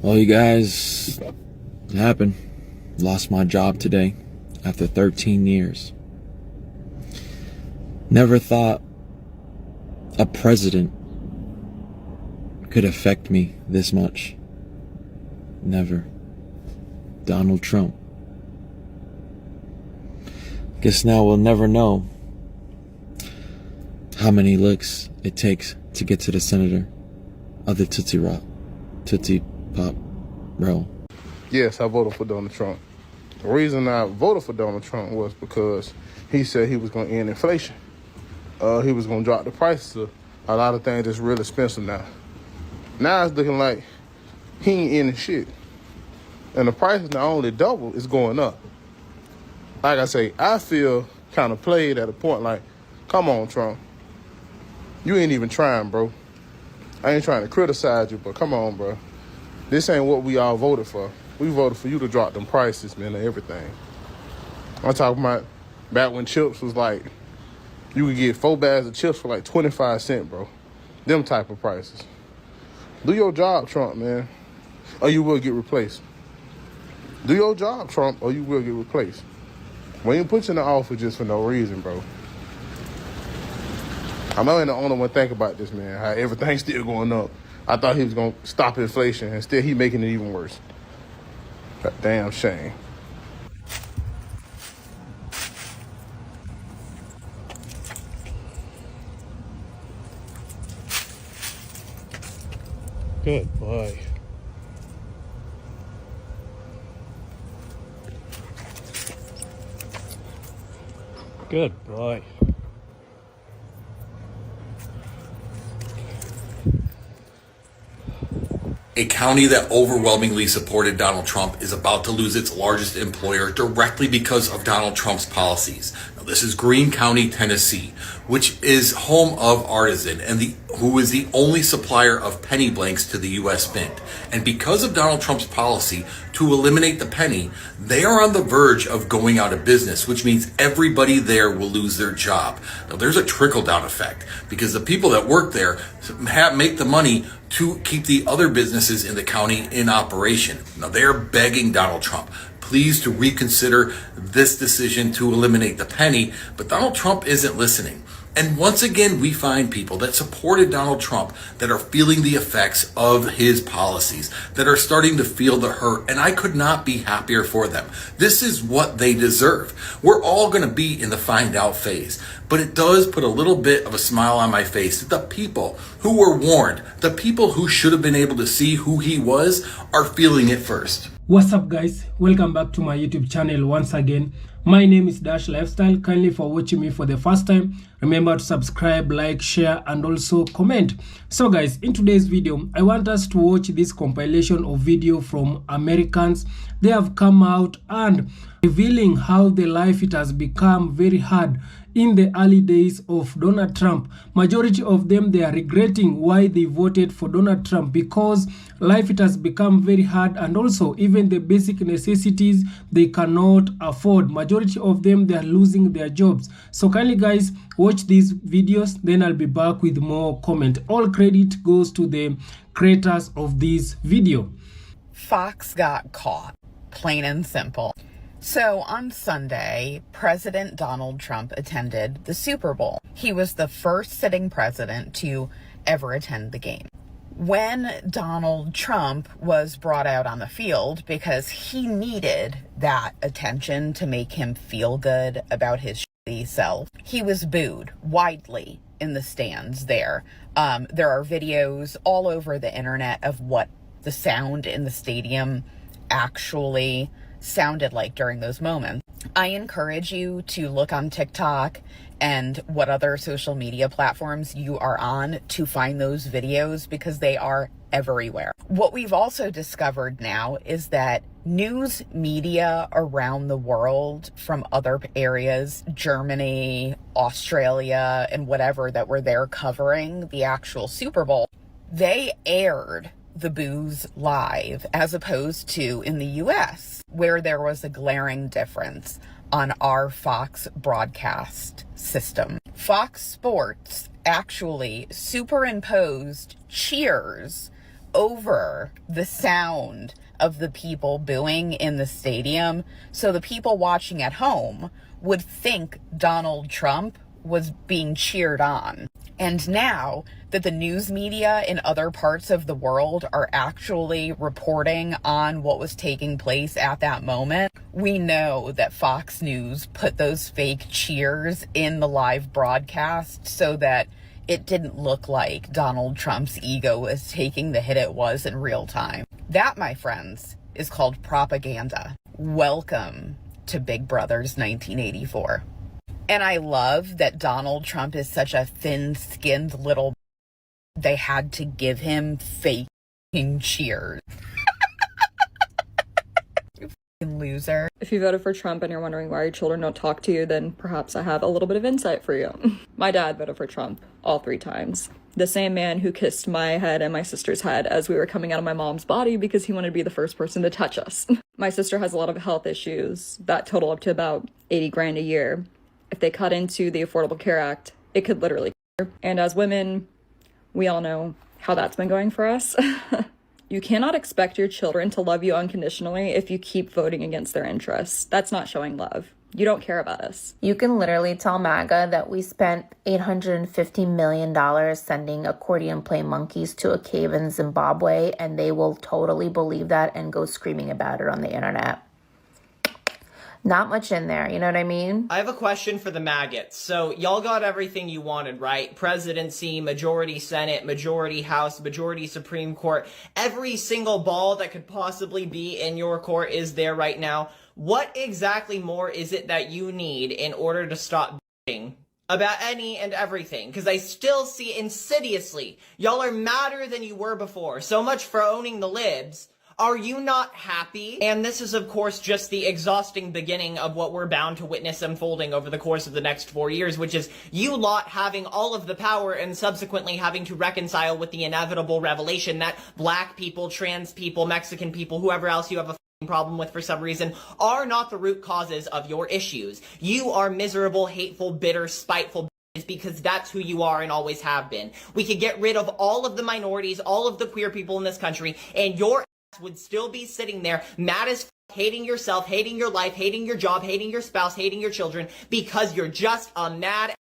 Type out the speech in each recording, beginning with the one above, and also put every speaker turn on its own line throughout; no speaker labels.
Well, you guys, it happened. Lost my job today after 13 years. Never thought a president could affect me this much. Never. Donald Trump. Guess now we'll never know how many licks it takes to get to the senator of the Tootsie Pop roll.
Yes, I voted for Donald Trump. The reason I voted for Donald Trump was because he said he was going to end inflation. He was going to drop the prices of a lot of things that's real expensive now. Now it's looking like he ain't ending shit. And the prices not only double, it's going up. Like I say, I feel kind of played at a point like, come on, Trump. You ain't even trying, bro. I ain't trying to criticize you, but come on, bro. This ain't what we all voted for. We voted for you to drop them prices, man, and everything. I'm talking about back when chips was like, you could get 4 bags of chips for like 25 cents, bro. Them type of prices. Do your job, Trump, man, or you will get replaced. Do your job, Trump, or you will get replaced. We ain't put you in the office just for no reason, bro. I know I ain't the only one think about this, man, how everything's still going up. I thought he was going to stop inflation, and still he making it even worse. That damn shame. Good boy. Good boy.
A county that overwhelmingly supported Donald Trump is about to lose its largest employer directly because of Donald Trump's policies. Now, this is Greene County, Tennessee, which is home of Artisan and who is the only supplier of penny blanks to the U.S. Mint. And because of Donald Trump's policy to eliminate the penny, they are on the verge of going out of business, which means everybody there will lose their job. Now, there's a trickle-down effect because the people that work there make the money to keep the other businesses in the county in operation. Now, they're begging Donald Trump, please, to reconsider this decision to eliminate the penny, but Donald Trump isn't listening. And once again, we find people that supported Donald Trump that are feeling the effects of his policies, that are starting to feel the hurt, and I could not be happier for them. This is what they deserve. We're all going to be in the find out phase, but it does put a little bit of a smile on my face that the people who were warned, the people who should have been able to see who he was, are feeling it first.
What's up, guys? Welcome back to my YouTube channel once again. My name is Dash Lifestyle. Kindly for watching me for the first time, remember to subscribe, like, share, and also comment. So guys, in today's video, I want us to watch this compilation of video from Americans. They have come out and revealing how the life it has become very hard in the early days of Donald Trump. Majority of them, they are regretting why they voted for Donald Trump because life it has become very hard, and also even the basic necessities they cannot afford. Majority of them, they are losing their jobs. So kindly guys, watch these videos, then I'll be back with more comment. All credit goes to the creators of this video.
Fox got caught, plain and simple. So on Sunday, President Donald Trump attended the Super Bowl. He was the first sitting president to ever attend the game. When Donald Trump was brought out on the field because he needed that attention to make him feel good about his shitty self, he was booed widely in the stands there. There are videos all over the internet of what the sound in the stadium actually sounded like during those moments. I encourage you to look on TikTok and what other social media platforms you are on to find those videos because they are everywhere. What we've also discovered now is that news media around the world from other areas, Germany, Australia, and whatever, that were there covering the actual Super Bowl, they aired the boos live, as opposed to in the US, where there was a glaring difference on our Fox broadcast system. Fox Sports actually superimposed cheers over the sound of the people booing in the stadium, so the people watching at home would think Donald Trump was being cheered on. And now that the news media in other parts of the world are actually reporting on what was taking place at that moment, we know that Fox News put those fake cheers in the live broadcast so that it didn't look like Donald Trump's ego was taking the hit it was in real time. That, my friends, is called propaganda. Welcome to Big Brother's 1984. And I love that Donald Trump is such a thin-skinned little... They had to give him fake cheers. You fucking loser.
If you voted for Trump and you're wondering why your children don't talk to you, then perhaps I have a little bit of insight for you. My dad voted for Trump all 3 times. The same man who kissed my head and my sister's head as we were coming out of my mom's body because he wanted to be the first person to touch us. My sister has a lot of health issues that total up to about 80 grand a year. If they cut into the Affordable Care Act, it could literally kill her. And as women, we all know how that's been going for us. You cannot expect your children to love you unconditionally if you keep voting against their interests. That's not showing love. You don't care about us.
You can literally tell MAGA that we spent $850 million sending accordion play monkeys to a cave in Zimbabwe, and they will totally believe that and go screaming about it on the internet. Not much in there, you know what I mean?
I have a question for the maggots. So y'all got everything you wanted, right? Presidency, majority Senate, majority House, majority Supreme Court. Every single ball that could possibly be in your court is there right now. What exactly more is it that you need in order to stop bitching about any and everything? Because I still see insidiously, y'all are madder than you were before. So much for owning the libs. Are you not happy? And this is, of course, just the exhausting beginning of what we're bound to witness unfolding over the course of the next 4 years, which is you lot having all of the power and subsequently having to reconcile with the inevitable revelation that black people, trans people, Mexican people, whoever else you have a problem with for some reason, are not the root causes of your issues. You are miserable, hateful, bitter, spiteful because that's who you are and always have been. We could get rid of all of the minorities, all of the queer people in this country, and your would still be sitting there mad as hating yourself, hating your life, hating your job, hating your spouse, hating your children because you're just a mad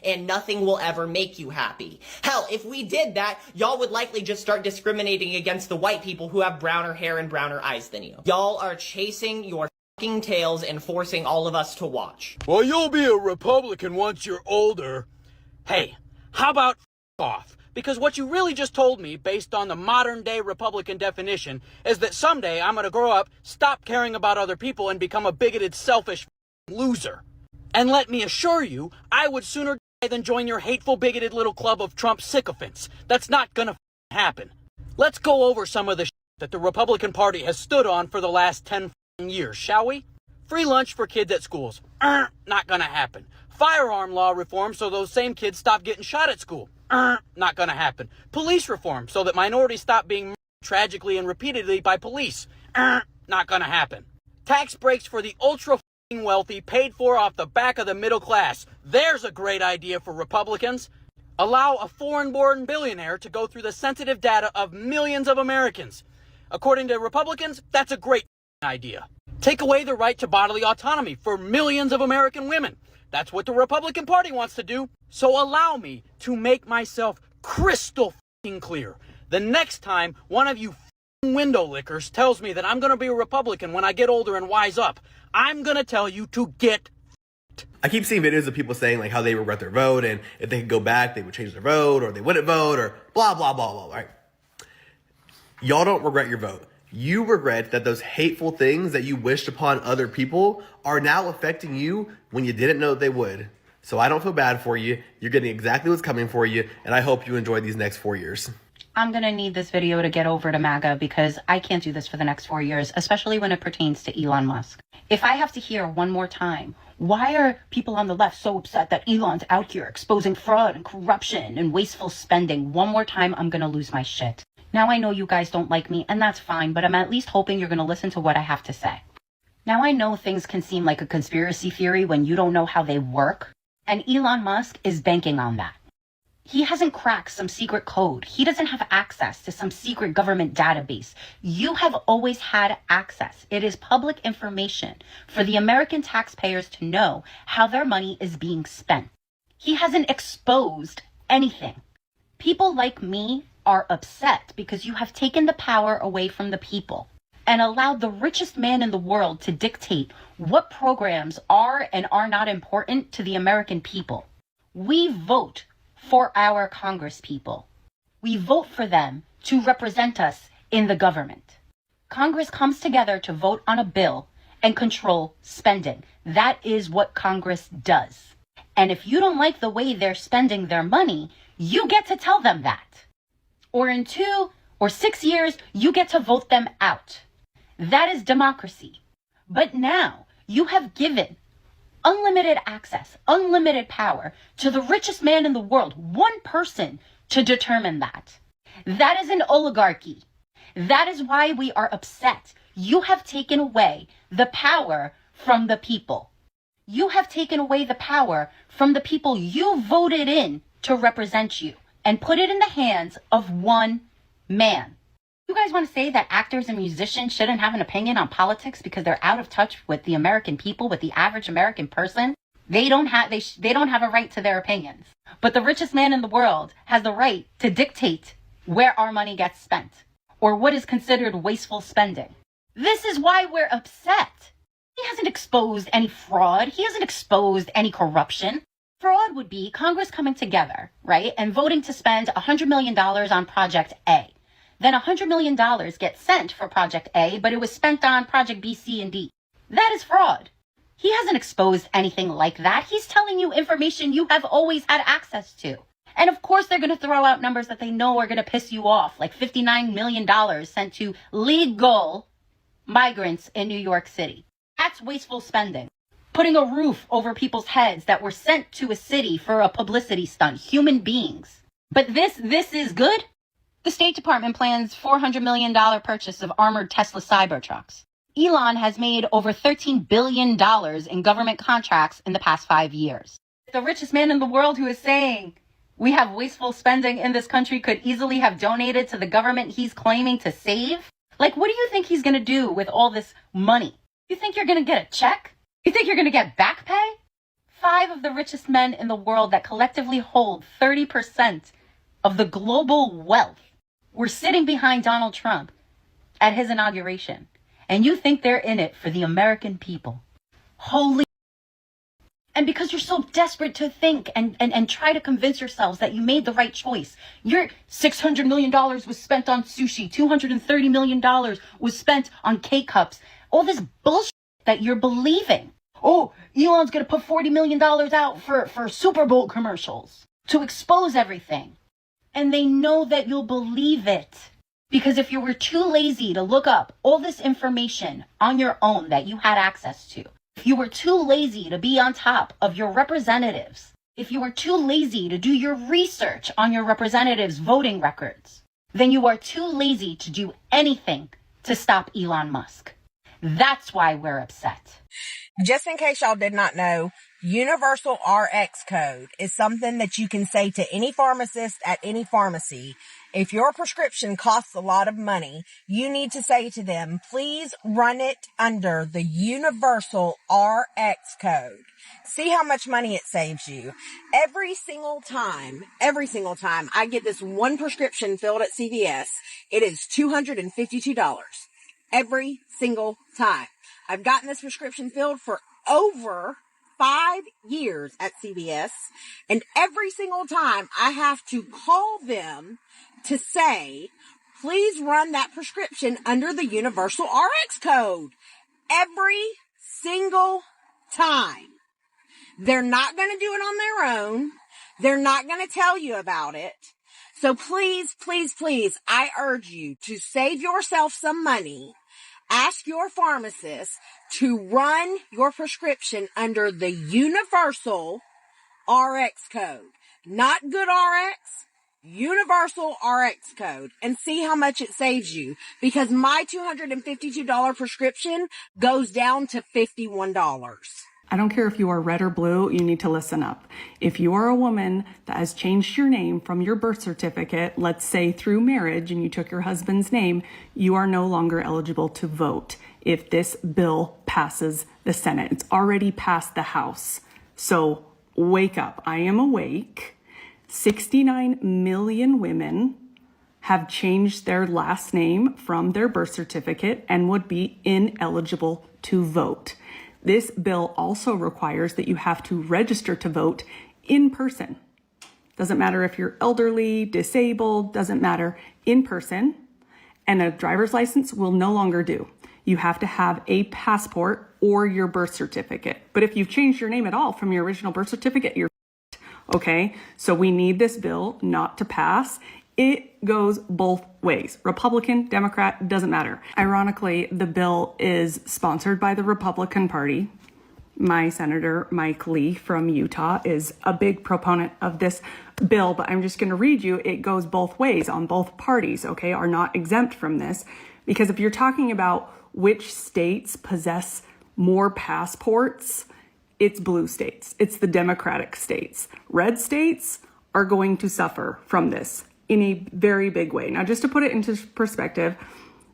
and nothing will ever make you happy. Hell, if we did that, y'all would likely just start discriminating against the white people who have browner hair and browner eyes than you. Y'all are chasing your fucking tails and forcing all of us to watch.
Well, you'll be a Republican once you're older. Hey, how about off? Because what you really just told me, based on the modern-day Republican definition, is that someday I'm going to grow up, stop caring about other people, and become a bigoted, selfish loser. And let me assure you, I would sooner die than join your hateful, bigoted little club of Trump sycophants. That's not going to happen. Let's go over some of the that the Republican Party has stood on for the last 10 years, shall we? Free lunch for kids at schools. Not going to happen. Firearm law reform so those same kids stop getting shot at school. Not gonna happen. Police reform so that minorities stop being murdered tragically and repeatedly by police. Not gonna happen. Tax breaks for the ultra wealthy paid for off the back of the middle class. There's a great idea for Republicans. Allow a foreign-born billionaire to go through the sensitive data of millions of Americans. According to Republicans, that's a great idea. Take away the right to bodily autonomy for millions of American women. That's what the Republican Party wants to do. So allow me to make myself crystal clear. The next time one of you window lickers tells me that I'm going to be a Republican when I get older and wise up, I'm going to tell you to get
I keep seeing videos of people saying like how they regret their vote and if they could go back, they would change their vote or they wouldn't vote or blah, blah, blah, blah, right? Y'all don't regret your vote. You regret that those hateful things that you wished upon other people are now affecting you when you didn't know they would. So I don't feel bad for you. You're getting exactly what's coming for you. And I hope you enjoy these next 4 years.
I'm going to need this video to get over to MAGA because I can't do this for the next 4 years, especially when it pertains to Elon Musk. If I have to hear one more time, why are people on the left so upset that Elon's out here exposing fraud and corruption and wasteful spending? One more time, I'm going to lose my shit. Now I know you guys don't like me, and that's fine, but I'm at least hoping you're going to listen to what I have to say. Now I know things can seem like a conspiracy theory when you don't know how they work, and Elon Musk is banking on that. He hasn't cracked some secret code. He doesn't have access to some secret government database. You have always had access. It is public information for the American taxpayers to know how their money is being spent. He hasn't exposed anything. People like me are upset because you have taken the power away from the people and allowed the richest man in the world to dictate what programs are and are not important to the American people. We vote for our Congress people. We vote for them to represent us in the government. Congress comes together to vote on a bill and control spending. That is what Congress does. And if you don't like the way they're spending their money, you get to tell them that. Or in 2 or 6 years, you get to vote them out. That is democracy. But now you have given unlimited access, unlimited power to the richest man in the world, one person, to determine that. That is an oligarchy. That is why we are upset. You have taken away the power from the people. You have taken away the power from the people you voted in to represent you and put it in the hands of one man. You guys want to say that actors and musicians shouldn't have an opinion on politics because they're out of touch with the American people, with the average American person? They don't have a right to their opinions. But the richest man in the world has the right to dictate where our money gets spent or what is considered wasteful spending. This is why we're upset. He hasn't exposed any fraud. He hasn't exposed any corruption. Fraud would be Congress coming together, right, and voting to spend $100 million on Project A. Then $100 million gets sent for Project A, but it was spent on Project B, C, and D. That is fraud. He hasn't exposed anything like that. He's telling you information you have always had access to. And of course, they're going to throw out numbers that they know are going to piss you off, like $59 million sent to legal migrants in New York City. That's wasteful spending. Putting a roof over people's heads that were sent to a city for a publicity stunt, human beings. But this is good? The State Department plans $400 million purchase of armored Tesla Cybertrucks. Elon has made over $13 billion in government contracts in the past 5 years. The richest man in the world who is saying we have wasteful spending in this country could easily have donated to the government he's claiming to save. Like, what do you think he's going to do with all this money? You think you're going to get a check? You think you're going to get back pay? 5 of the richest men in the world that collectively hold 30% of the global wealth were sitting behind Donald Trump at his inauguration. And you think they're in it for the American people. Holy. And because you're so desperate to think and try to convince yourselves that you made the right choice. Your $600 million was spent on sushi. $230 million was spent on K-cups. All this bullshit that you're believing. Oh, Elon's going to put $40 million out for Super Bowl commercials to expose everything. And they know that you'll believe it. Because if you were too lazy to look up all this information on your own that you had access to, if you were too lazy to be on top of your representatives, if you were too lazy to do your research on your representatives' voting records, then you are too lazy to do anything to stop Elon Musk. That's why we're upset.
Just in case y'all did not know, Universal RX code is something that you can say to any pharmacist at any pharmacy. If your prescription costs a lot of money, you need to say to them, please run it under the Universal RX code. See how much money it saves you. Every single time I get this one prescription filled at CVS, it is $252. Every single time. I've gotten this prescription filled for over 5 years at CVS, and every single time I have to call them to say, please run that prescription under the Universal RX code. Every single time. They're not going to do it on their own. They're not going to tell you about it. So please, please, please, I urge you to save yourself some money. Ask your pharmacist to run your prescription under the Universal RX code. Not Good RX, Universal RX code. And see how much it saves you. Because my $252 prescription goes down to $51.
I don't care if you are red or blue, you need to listen up. If you are a woman that has changed your name from your birth certificate, let's say through marriage, and you took your husband's name, you are no longer eligible to vote if this bill passes the Senate. It's already passed the House. So wake up. I am awake. 69 million women have changed their last name from their birth certificate and would be ineligible to vote. This bill also requires that you have to register to vote in person. Doesn't matter if you're elderly, disabled, doesn't matter, in person. And a driver's license will no longer do. You have to have a passport or your birth certificate. But if you've changed your name at all from your original birth certificate, you're okay? So we need this bill not to pass. It goes both ways. Republican, Democrat, doesn't matter. Ironically, the bill is sponsored by the Republican Party. My Senator Mike Lee from Utah is a big proponent of this bill, but I'm just going to read you. It goes both ways on both parties, okay, are not exempt from this. Because if you're talking about which states possess more passports, it's blue states. It's the Democratic states. Red states are going to suffer from this in a very big way. Now, just to put it into perspective,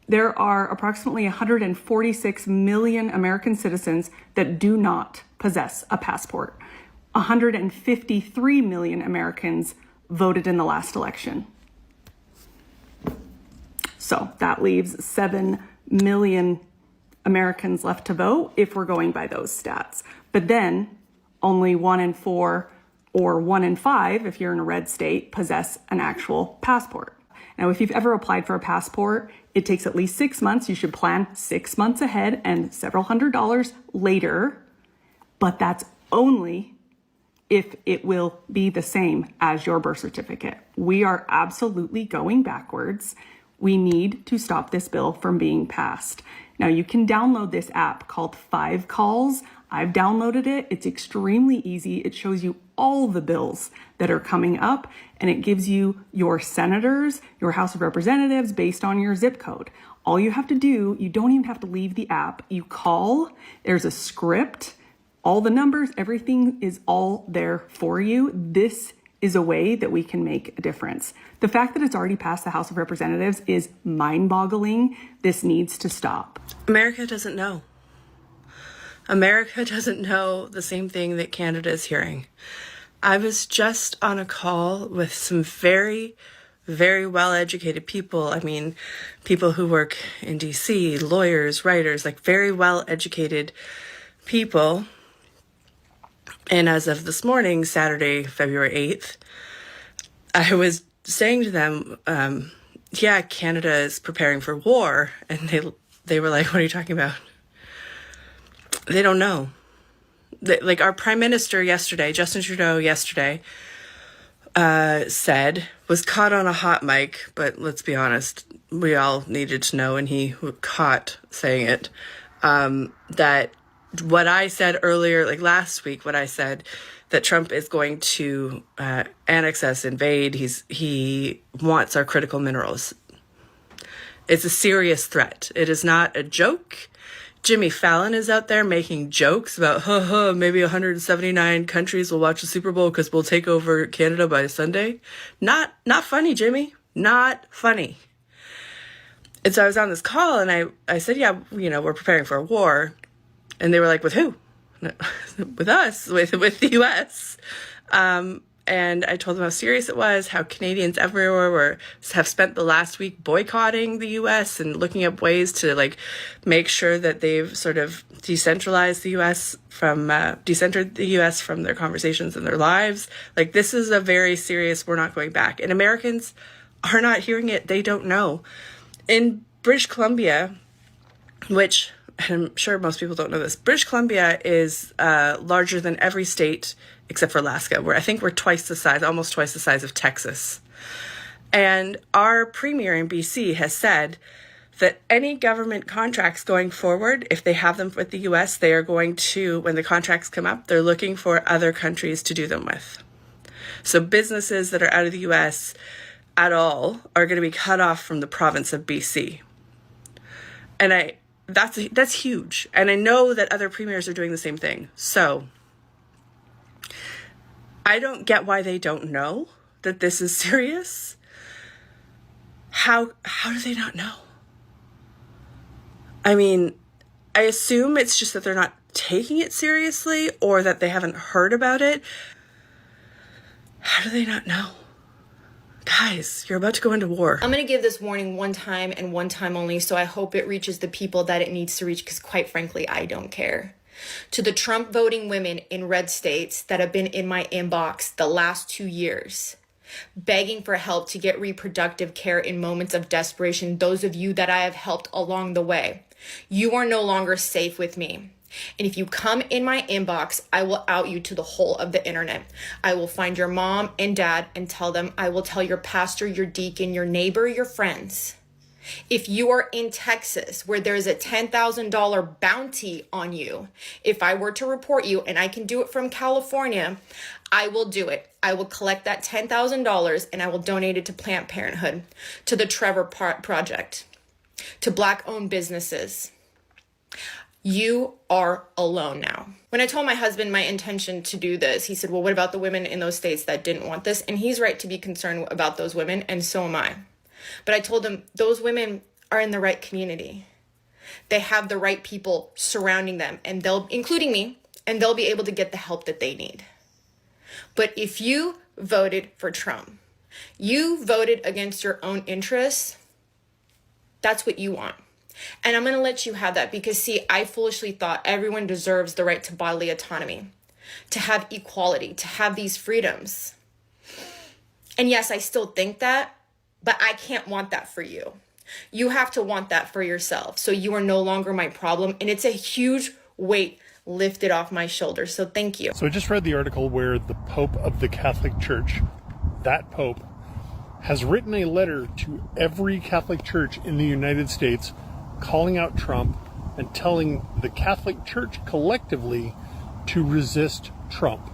there are approximately 146 million American citizens that do not possess a passport. 153 million Americans voted in the last election. So that leaves 7 million Americans left to vote if we're going by those stats. But then only 1 in 4 or 1 in 5, if you're in a red state, possess an actual passport. Now, if you've ever applied for a passport, it takes at least 6 months. You should plan 6 months ahead and several $100s later, but that's only if it will be the same as your birth certificate. We are absolutely going backwards. We need to stop this bill from being passed. Now, you can download this app called 5 Calls. I've downloaded it. It's extremely easy. It shows you all the bills that are coming up, and it gives you your senators, your House of Representatives based on your zip code. All you have to do, you don't even have to leave the app. You call, there's a script, all the numbers, everything is all there for you. This is a way that we can make a difference. The fact that it's already passed the House of Representatives is mind-boggling. This needs to stop.
America doesn't know. America doesn't know the same thing that Canada is hearing. I was just on a call with some very, very well-educated people. I mean, people who work in DC, lawyers, writers, like very well-educated people. And as of this morning, Saturday, February 8th, I was saying to them, yeah, Canada is preparing for war. And they were like, what are you talking about? They don't know. Like our prime minister yesterday, Justin Trudeau yesterday, was caught on a hot mic, but let's be honest, we all needed to know, and he caught saying it, that what I said earlier, like last week, what I said, that Trump is going to annex us, invade, he wants our critical minerals. It's a serious threat. It is not a joke. Jimmy Fallon is out there making jokes about, maybe 179 countries will watch the Super Bowl because we'll take over Canada by Sunday. Not funny, Jimmy. Not funny. And so I was on this call and I said, yeah, we're preparing for a war. And they were like, with who? With us, with the U.S. And I told them how serious it was, how Canadians everywhere have spent the last week boycotting the U.S. and looking up ways to make sure that they've sort of decentered the U.S. from their conversations and their lives. Like, this is a very serious, we're not going back. And Americans are not hearing it. They don't know. In British Columbia, which I'm sure most people don't know this, British Columbia is larger than every state except for Alaska, where I think we're almost twice the size of Texas. And our premier in BC has said that any government contracts going forward, if they have them with the US, they are going to, when the contracts come up, they're looking for other countries to do them with. So businesses that are out of the US at all are going to be cut off from the province of BC. And that's huge. And I know that other premiers are doing the same thing. So I don't get why they don't know that this is serious. How do they not know? I mean, I assume it's just that they're not taking it seriously or that they haven't heard about it. How do they not know? Guys, you're about to go into war.
I'm going to give this warning one time and one time only, so I hope it reaches the people that it needs to reach, because quite frankly, I don't care. To the Trump voting women in red states that have been in my inbox the last 2 years, begging for help to get reproductive care in moments of desperation, those of you that I have helped along the way, you are no longer safe with me. And if you come in my inbox, I will out you to the whole of the internet. I will find your mom and dad and tell them. I will tell your pastor, your deacon, your neighbor, your friends. If you are in Texas where there's a $10,000 bounty on you, if I were to report you, and I can do it from California, I will do it. I will collect that $10,000 and I will donate it to Planned Parenthood, to the Trevor Project, to Black-owned businesses. You are alone now. When I told my husband my intention to do this, he said, well, what about the women in those states that didn't want this? And he's right to be concerned about those women, and so am I. But I told him those women are in the right community. They have the right people surrounding them, and including me, and they'll be able to get the help that they need. But if you voted for Trump, you voted against your own interests, that's what you want. And I'm going to let you have that because, see, I foolishly thought everyone deserves the right to bodily autonomy, to have equality, to have these freedoms. And yes, I still think that, but I can't want that for you. You have to want that for yourself. So you are no longer my problem. And it's a huge weight lifted off my shoulders. So thank you.
So I just read the article where the Pope of the Catholic Church, that Pope, has written a letter to every Catholic church in the United States calling out Trump and telling the Catholic Church collectively to resist Trump.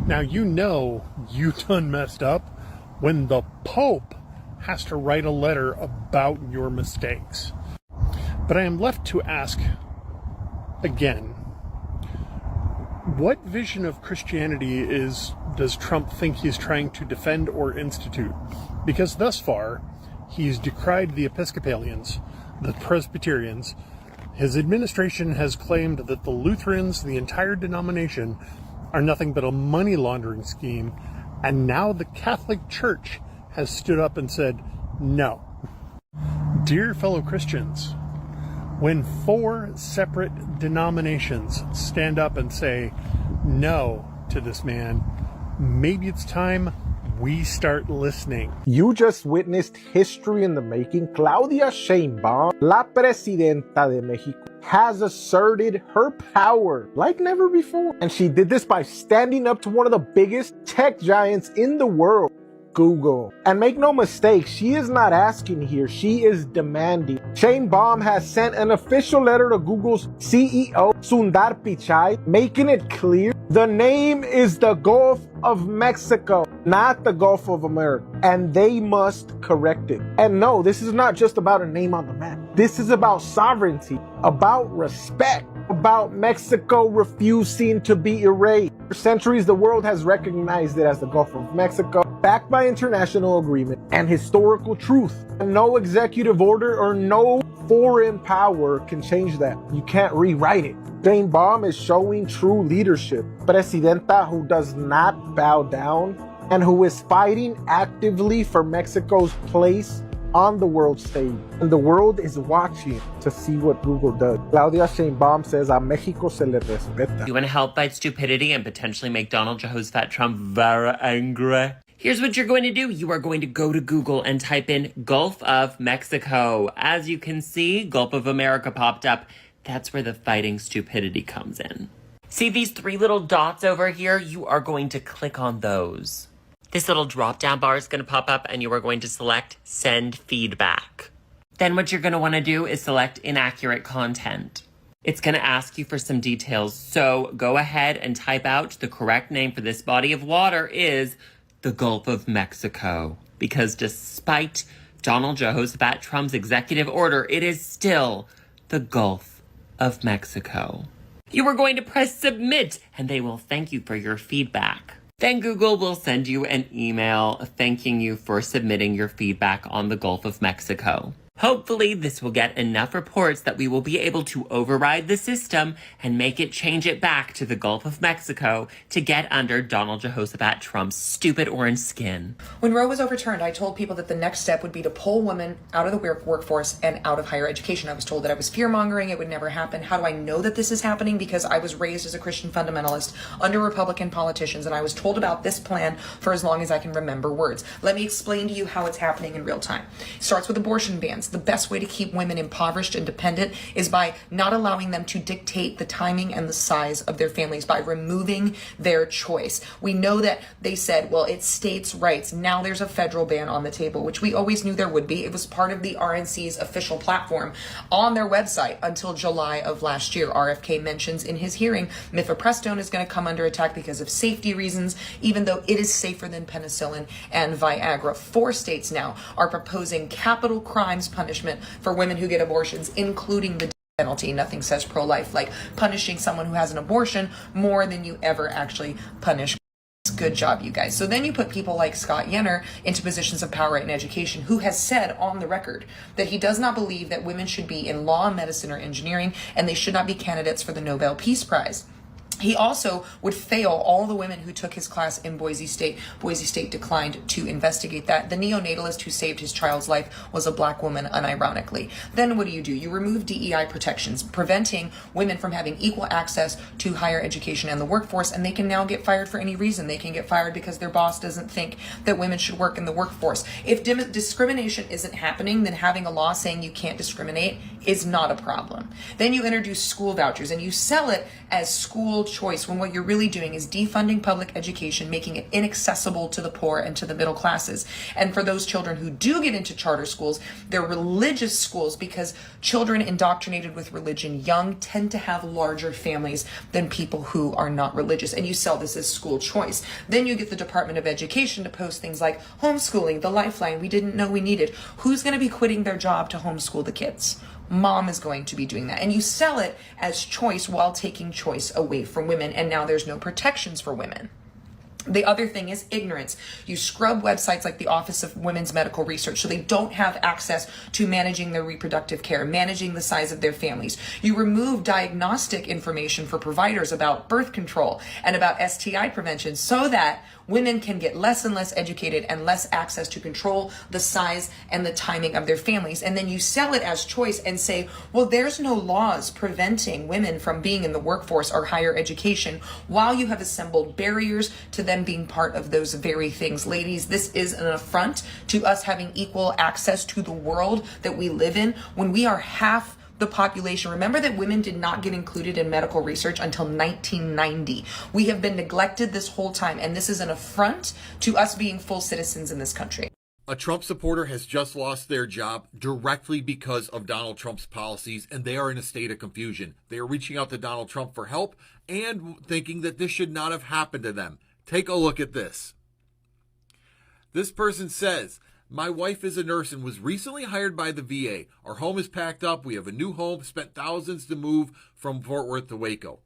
Now, you know you done messed up when the Pope has to write a letter about your mistakes. But I am left to ask again, what vision of Christianity does Trump think he's trying to defend or institute? Because thus far, he's decried the Episcopalians, the Presbyterians. His administration has claimed that the Lutherans, the entire denomination, are nothing but a money laundering scheme. And now the Catholic Church has stood up and said, no. Dear fellow Christians, when 4 separate denominations stand up and say no to this man, maybe it's time we start listening.
You just witnessed history in the making. Claudia Sheinbaum, la presidenta de Mexico, has asserted her power like never before. And she did this by standing up to one of the biggest tech giants in the world, Google. And make no mistake, she is not asking here, she is demanding. Sheinbaum has sent an official letter to Google's CEO, Sundar Pichai, making it clear the name is the Gulf of Mexico, not the Gulf of America, and they must correct it. And no, this is not just about a name on the map. This is about sovereignty, about respect, about Mexico refusing to be erased. For centuries, the world has recognized it as the Gulf of Mexico, backed by international agreement and historical truth. And no executive order or no foreign power can change that. You can't rewrite it. Sheinbaum is showing true leadership. Presidenta who does not bow down and who is fighting actively for Mexico's place on the world stage. And the world is watching to see what Google does. Claudia Sheinbaum says, a México se le respeta.
You want to help fight stupidity and potentially make Donald Jehoshaphat Trump very angry? Here's what you're going to do. You are going to go to Google and type in Gulf of Mexico. As you can see, Gulf of America popped up. That's where the fighting stupidity comes in. See these 3 little dots over here? You are going to click on those. This little drop-down bar is going to pop up and you are going to select Send Feedback. Then what you're going to want to do is select Inaccurate Content. It's going to ask you for some details, so go ahead and type out the correct name for this body of water is the Gulf of Mexico. Because despite Donald Jehoshaphat Trump's executive order, it is still the Gulf of Mexico. You are going to press submit, and they will thank you for your feedback. Then Google will send you an email thanking you for submitting your feedback on the Gulf of Mexico. Hopefully, this will get enough reports that we will be able to override the system and make it change it back to the Gulf of Mexico to get under Donald Jehoshaphat Trump's stupid orange skin.
When Roe was overturned, I told people that the next step would be to pull women out of the workforce and out of higher education. I was told that I was fear-mongering, it would never happen. How do I know that this is happening? Because I was raised as a Christian fundamentalist under Republican politicians, and I was told about this plan for as long as I can remember words. Let me explain to you how it's happening in real time. It starts with abortion bans. The best way to keep women impoverished and dependent is by not allowing them to dictate the timing and the size of their families, by removing their choice. We know that they said, well, it's states' rights. Now there's a federal ban on the table, which we always knew there would be. It was part of the RNC's official platform on their website until July of last year. RFK mentions in his hearing, mifepristone is going to come under attack because of safety reasons, even though it is safer than penicillin and Viagra. 4 states now are proposing capital crimes punishment for women who get abortions, including the penalty. Nothing says pro-life like punishing someone who has an abortion more than you ever actually punish. Good job, you guys. So then you put people like Scott Yenner into positions of power in education, who has said on the record that he does not believe that women should be in law, medicine, or engineering, and they should not be candidates for the Nobel Peace Prize. He also would fail all the women who took his class in Boise State. Boise State declined to investigate that. The neonatalist who saved his child's life was a black woman, unironically. Then what do? You remove DEI protections, preventing women from having equal access to higher education and the workforce, and they can now get fired for any reason. They can get fired because their boss doesn't think that women should work in the workforce. If discrimination isn't happening, then having a law saying you can't discriminate is not a problem. Then you introduce school vouchers and you sell it as school choice, when what you're really doing is defunding public education, making it inaccessible to the poor and to the middle classes. And for those children who do get into charter schools, they're religious schools, because children indoctrinated with religion young tend to have larger families than people who are not religious. And you sell this as school choice. Then you get the Department of Education to post things like homeschooling, the lifeline we didn't know we needed. Who's going to be quitting their job to homeschool the kids? Mom is going to be doing that. And you sell it as choice while taking choice away from women. And now there's no protections for women. The other thing is ignorance. You scrub websites like the Office of Women's Medical Research so they don't have access to managing their reproductive care, managing the size of their families. You remove diagnostic information for providers about birth control and about STI prevention so that women can get less and less educated and less access to control the size and the timing of their families. And then you sell it as choice and say, well, there's no laws preventing women from being in the workforce or higher education, while you have assembled barriers to them being part of those very things. Ladies, this is an affront to us having equal access to the world that we live in when we are half the population. Remember that women did not get included in medical research until 1990. We have been neglected this whole time, and this is an affront to us being full citizens in this country.
A Trump supporter has just lost their job directly because of Donald Trump's policies, and they are in a state of confusion. They are reaching out to Donald Trump for help and thinking that this should not have happened to them. Take a look at this. This person says, my wife is a nurse and was recently hired by the VA. Our home is packed up. We have a new home, spent thousands to move from Fort Worth to Waco.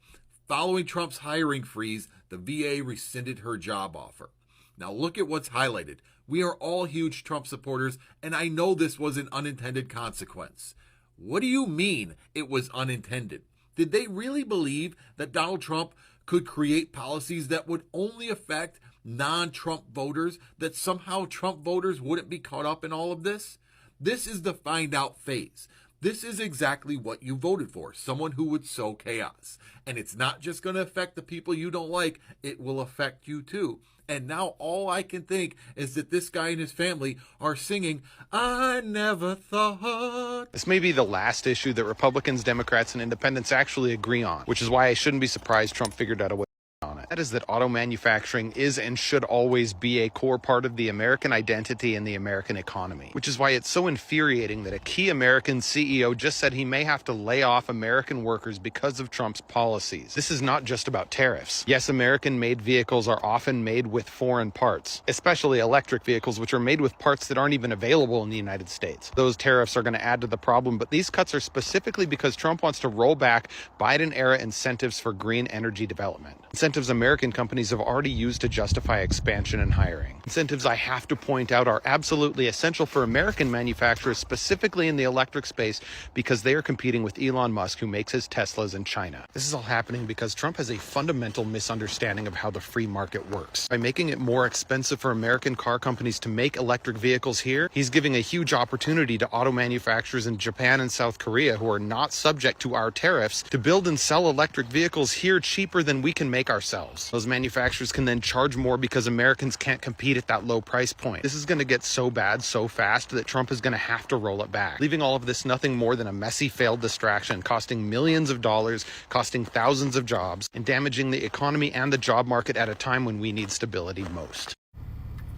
Following Trump's hiring freeze, the VA rescinded her job offer. Now look at what's highlighted. We are all huge Trump supporters, and I know this was an unintended consequence. What do you mean it was unintended? Did they really believe that Donald Trump could create policies that would only affect non-Trump voters, that somehow Trump voters wouldn't be caught up in all of this? This is the find out phase. This is exactly what you voted for, someone who would sow chaos. And it's not just going to affect the people you don't like, it will affect you too. And now all I can think is that this guy and his family are singing, I never thought.
This may be the last issue that Republicans, Democrats, and independents actually agree on, which is why I shouldn't be surprised Trump figured out a way on it. That is that auto manufacturing is and should always be a core part of the American identity and the American economy, which is why it's so infuriating that a key American CEO just said he may have to lay off American workers because of Trump's policies. This is not just about tariffs. Yes, American-made vehicles are often made with foreign parts, especially electric vehicles, which are made with parts that aren't even available in the United States. Those tariffs are going to add to the problem, but these cuts are specifically because Trump wants to roll back Biden-era incentives for green energy development. Incentives American companies have already used to justify expansion and hiring. Incentives, I have to point out, are absolutely essential for American manufacturers, specifically in the electric space, because they are competing with Elon Musk, who makes his Teslas in China. This is all happening because Trump has a fundamental misunderstanding of how the free market works. By making it more expensive for American car companies to make electric vehicles here, he's giving a huge opportunity to auto manufacturers in Japan and South Korea, who are not subject to our tariffs, to build and sell electric vehicles here cheaper than we can make ourselves. Those manufacturers can then charge more because Americans can't compete at that low price point. This is going to get so bad so fast that Trump is going to have to roll it back, leaving all of this nothing more than a messy failed distraction, costing millions of dollars, costing thousands of jobs, and damaging the economy and the job market at a time when we need stability most.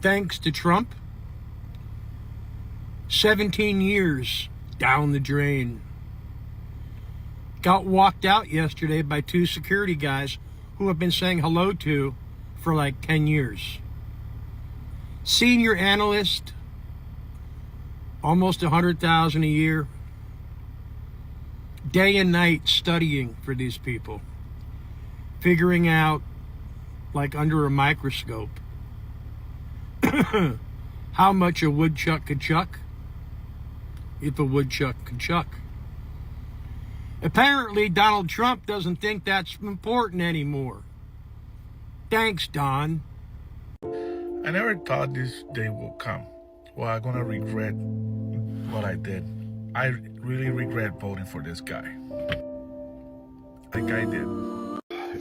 Thanks to Trump, 17 years down the drain. Got walked out yesterday by 2 security guys who have been saying hello to for like 10 years. Senior analyst, almost $100,000 a year, day and night studying for these people, figuring out, like under a microscope, how much a woodchuck could chuck if a woodchuck could chuck. Apparently, Donald Trump doesn't think that's important anymore. Thanks, Don.
I never thought this day will come. Well, I'm gonna regret what I did. I really regret voting for this guy. Like I did.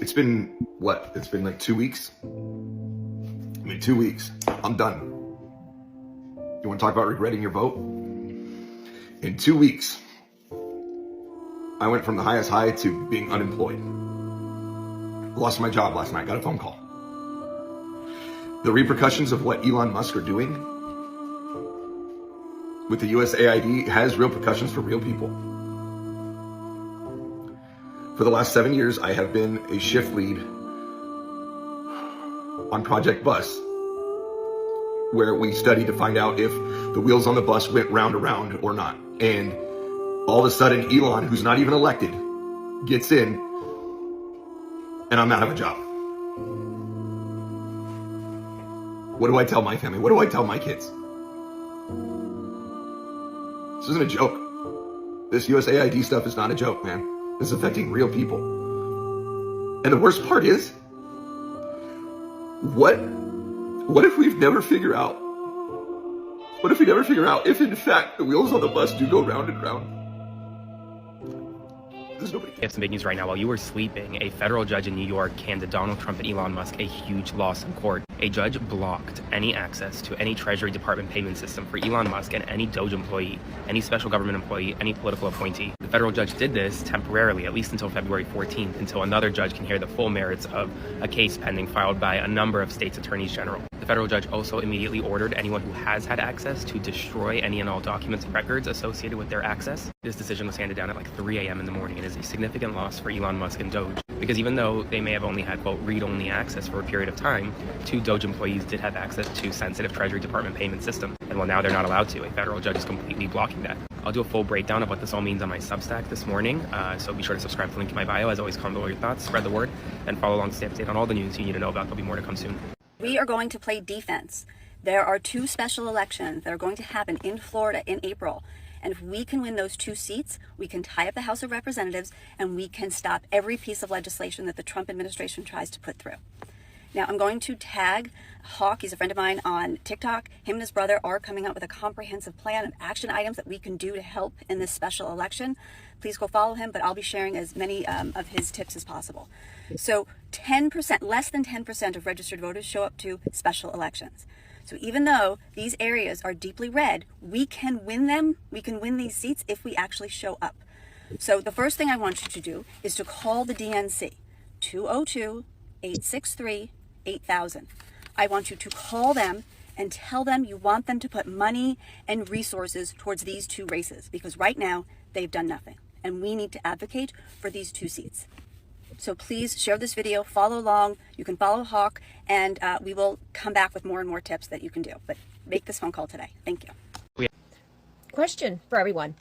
It's been, what? It's been like 2 weeks? 2 weeks. I'm done. You want to talk about regretting your vote? In 2 weeks, I went from the highest high to being unemployed. Lost my job last night, got a phone call. The repercussions of what Elon Musk are doing with the USAID has real repercussions for real people. For the last 7 years, I have been a shift lead on Project Bus, where we studied to find out if the wheels on the bus went round and round or not. And all of a sudden, Elon, who's not even elected, gets in, and I'm out of a job. What do I tell my family? What do I tell my kids? This isn't a joke. This USAID stuff is not a joke, man. This is affecting real people. And the worst part is, what if we never figure out if in fact the wheels on the bus do go round and round? There's nobody.
We have some big news right now. While you were sleeping, a federal judge in New York handed Donald Trump and Elon Musk a huge loss in court. A judge blocked any access to any Treasury Department payment system for Elon Musk and any Doge employee, any special government employee, any political appointee. The federal judge did this temporarily, at least until February 14th, until another judge can hear the full merits of a case pending filed by a number of states' attorneys general. The federal judge also immediately ordered anyone who has had access to destroy any and all documents and records associated with their access. This decision was handed down at like 3 a.m. in the morning and is a significant loss for Elon Musk and Doge, because even though they may have only had, quote, read-only access for a period of time, 2 Doge employees did have access to sensitive Treasury Department payment system. And well, now they're not allowed to. A federal judge is completely blocking that. I'll do a full breakdown of what this all means on my Substack this morning, so be sure to subscribe to the link in my bio. As always, comment below your thoughts, spread the word, and follow along to stay updated on all the news you need to know about. There'll be more to come soon.
We are going to play defense. There are 2 special elections that are going to happen in Florida in April. And if we can win those 2 seats, we can tie up the House of Representatives and we can stop every piece of legislation that the Trump administration tries to put through. Now, I'm going to tag Hawk. He's a friend of mine on TikTok. Him and his brother are coming up with a comprehensive plan of action items that we can do to help in this special election. Please go follow him, but I'll be sharing as many of his tips as possible. So 10%, less than 10% of registered voters show up to special elections. So even though these areas are deeply red, we can win them. We can win these seats if we actually show up. So the first thing I want you to do is to call the DNC, 202 863-8000. I want you to call them and tell them you want them to put money and resources towards these two races, because right now they've done nothing. And we need to advocate for these two seats. So please share this video, follow along. You can follow Hawk, and we will come back with more and more tips that you can do. But make this phone call today. Thank you.
Question for everyone.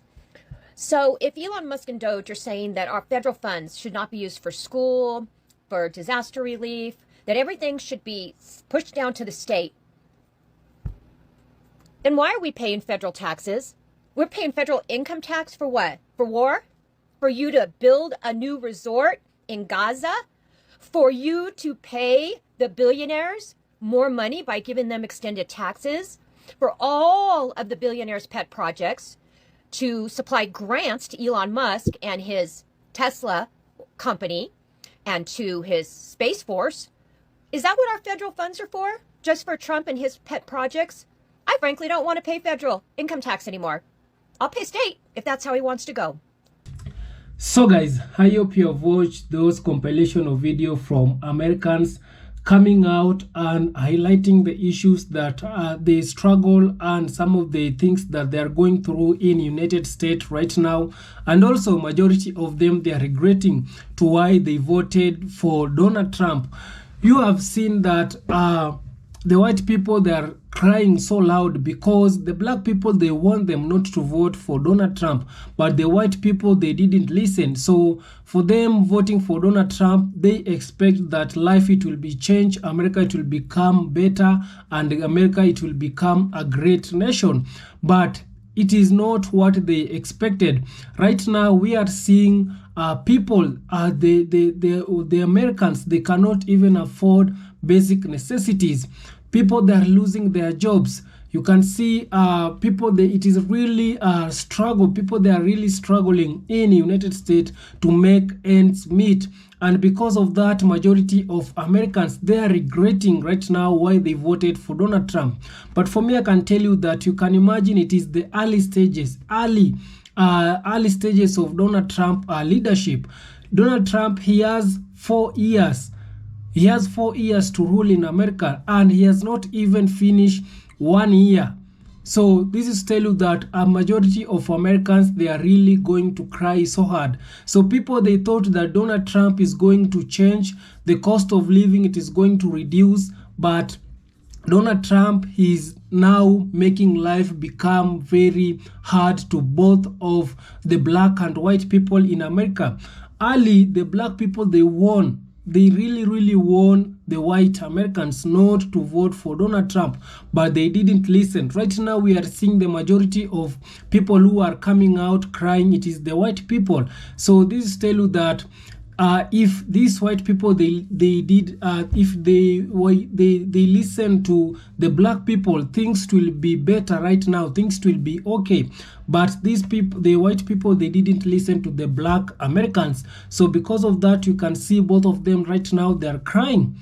So if Elon Musk and Doge are saying that our federal funds should not be used for school, for disaster relief, that everything should be pushed down to the state, then why are we paying federal taxes? We're paying federal income tax for what? For war? For you to build a new resort in Gaza? For you to pay the billionaires more money by giving them extended taxes? For all of the billionaires' pet projects to supply grants to Elon Musk and his Tesla company and to his Space Force? Is that what our federal funds are for? Just for Trump and his pet projects? I frankly don't want to pay federal income tax anymore. I'll pay state if that's how he wants to go.
So guys, I hope you have watched those compilation of video from Americans coming out and highlighting the issues that they struggle and some of the things that they are going through in United States right now. And also majority of them, they are regretting to why they voted for Donald Trump. You have seen that the white people, they are crying so loud because the black people, they want them not to vote for Donald Trump, but the white people, they didn't listen. So for them voting for Donald Trump, they expect that life, it will be changed, America, it will become better, and America, it will become a great nation. But it is not what they expected. Right now we are seeing people, the Americans, they cannot even afford basic necessities. People, they are losing their jobs. You can see people, it is really a struggle. People, they are really struggling in the United States to make ends meet. And because of that, majority of Americans, they are regretting right now why they voted for Donald Trump. But for me, I can tell you that you can imagine it is the early stages of Donald Trump leadership. Donald Trump, he has 4 years. He has 4 years to rule in America, and he has not even finished 1 year. So this is tell you that a majority of Americans, they are really going to cry so hard. So people, they thought that Donald Trump is going to change the cost of living, it is going to reduce, but Donald Trump is now making life become very hard to both of the black and white people in America. Early, the black people, they won. They really won the white Americans not to vote for Donald Trump, but they didn't listen. Right now we are seeing the majority of people who are coming out crying, it is the white people. So this tell you that if these white people, they listen to the black people, things will be better right now, things will be okay. But these people, the white people, they didn't listen to the black Americans. So because of that, you can see both of them right now, they are crying.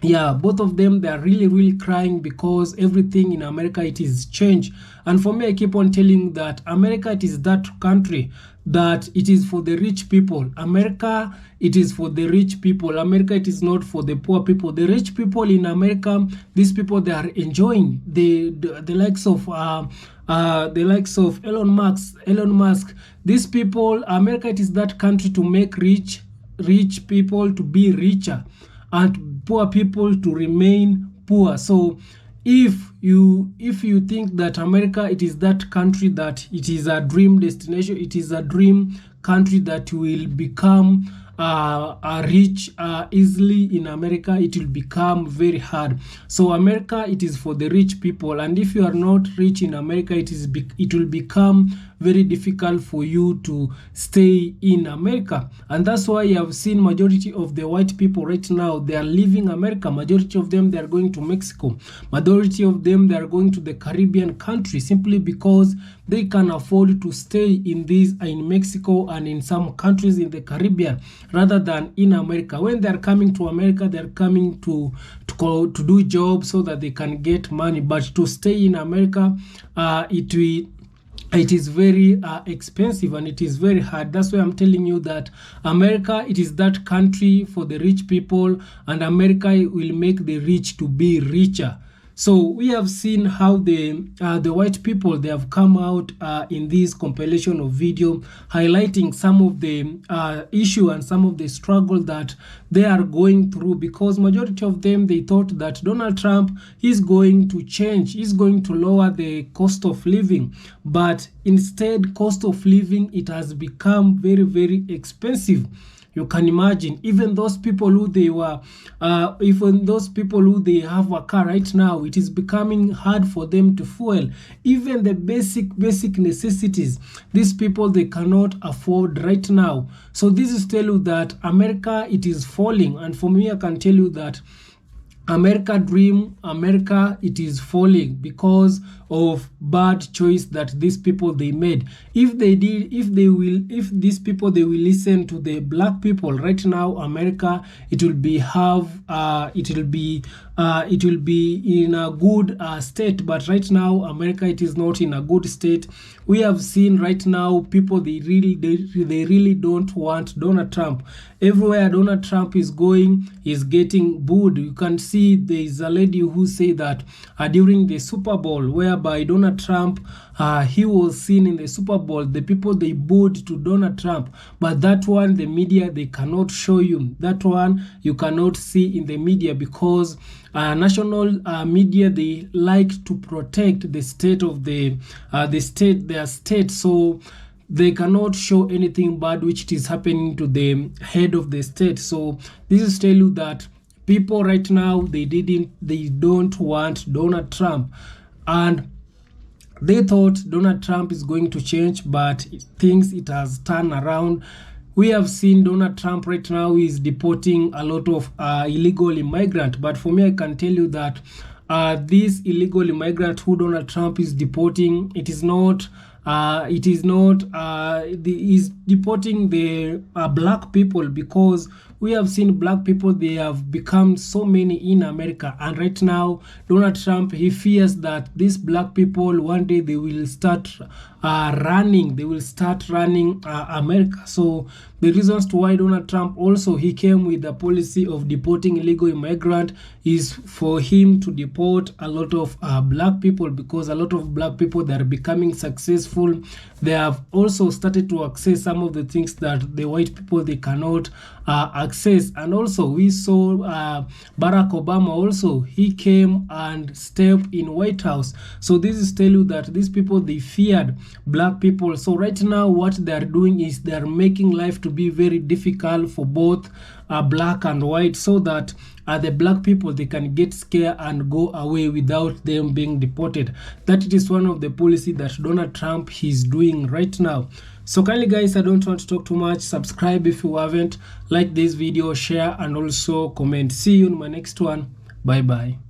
Yeah, both of them, they are really crying because everything in America, it is changed. And for me, I keep on telling that America, it is that country that it is for the rich people. America, it is for the rich people. America, it is not for the poor people. The rich people in America, these people, they are enjoying the likes of Elon Musk. These people, America, it is that country to make rich people to be richer and poor people to remain poor. So if you think that America, it is that country that it is a dream destination, it is a dream country that will become rich easily in America, it will become very hard. So America, it is for the rich people, and if you are not rich in America, it will become very difficult for you to stay in America. And that's why you have seen majority of the white people right now, they are leaving America. Majority of them, they are going to Mexico. Majority of them, they are going to the Caribbean country simply because they can afford to stay in Mexico and in some countries in the Caribbean rather than in America. When they are coming to America, they are coming to do jobs so that they can get money. But to stay in America, it is very expensive and it is very hard. That's why I'm telling you that America, it is that country for the rich people, and America will make the rich to be richer. So we have seen how the white people, they have come out in this compilation of video highlighting some of the issue and some of the struggle that they are going through, because majority of them, they thought that Donald Trump is going to change, is going to lower the cost of living, but instead cost of living, it has become very, very expensive. You can imagine, even those people who they were, even those people who they have a car right now, it is becoming hard for them to fuel. Even the basic necessities, these people, they cannot afford right now. So this is tell you that America, it is falling. And for me, I can tell you that America dream, America, it is falling because of bad choice that these people they made. If these people they will listen to the black people right now, America, it will be in a good state. But right now, America, it is not in a good state. We have seen right now people they really don't want Donald Trump. Everywhere Donald Trump is going, is getting booed. You can see there is a lady who said that during the Super Bowl, whereby Donald Trump, he was seen in the Super Bowl, the people they booed to Donald Trump. But that one, the media, they cannot show you. That one you cannot see in the media, because national media, they like to protect the state of their state. So they cannot show anything bad which is happening to the head of the state. So this is tell you that people right now, they don't want Donald Trump, and they thought Donald Trump is going to change, but it has turned around. We have seen Donald Trump right now is deporting a lot of illegal immigrants. But for me, I can tell you that this illegal immigrant who Donald Trump is deporting, is deporting the black people, because we have seen black people, they have become so many in America. And right now, Donald Trump, he fears that these black people, one day they will start running America. So the reasons to why Donald Trump also, he came with the policy of deporting illegal immigrant is for him to deport a lot of black people, because a lot of black people that are becoming successful, they have also started to access some of the things that the white people, they cannot access. And also we saw Barack Obama also, he came and stepped in White House. So this is tell you that these people, they feared black people. So right now what they are doing is they are making life to be very difficult for both black and white, so that the black people, they can get scared and go away without them being deported. That it is one of the policy that Donald Trump is doing right now. So kindly guys, I don't want to talk too much. Subscribe if you haven't, like this video, share, and also comment. See you in my next one. Bye bye.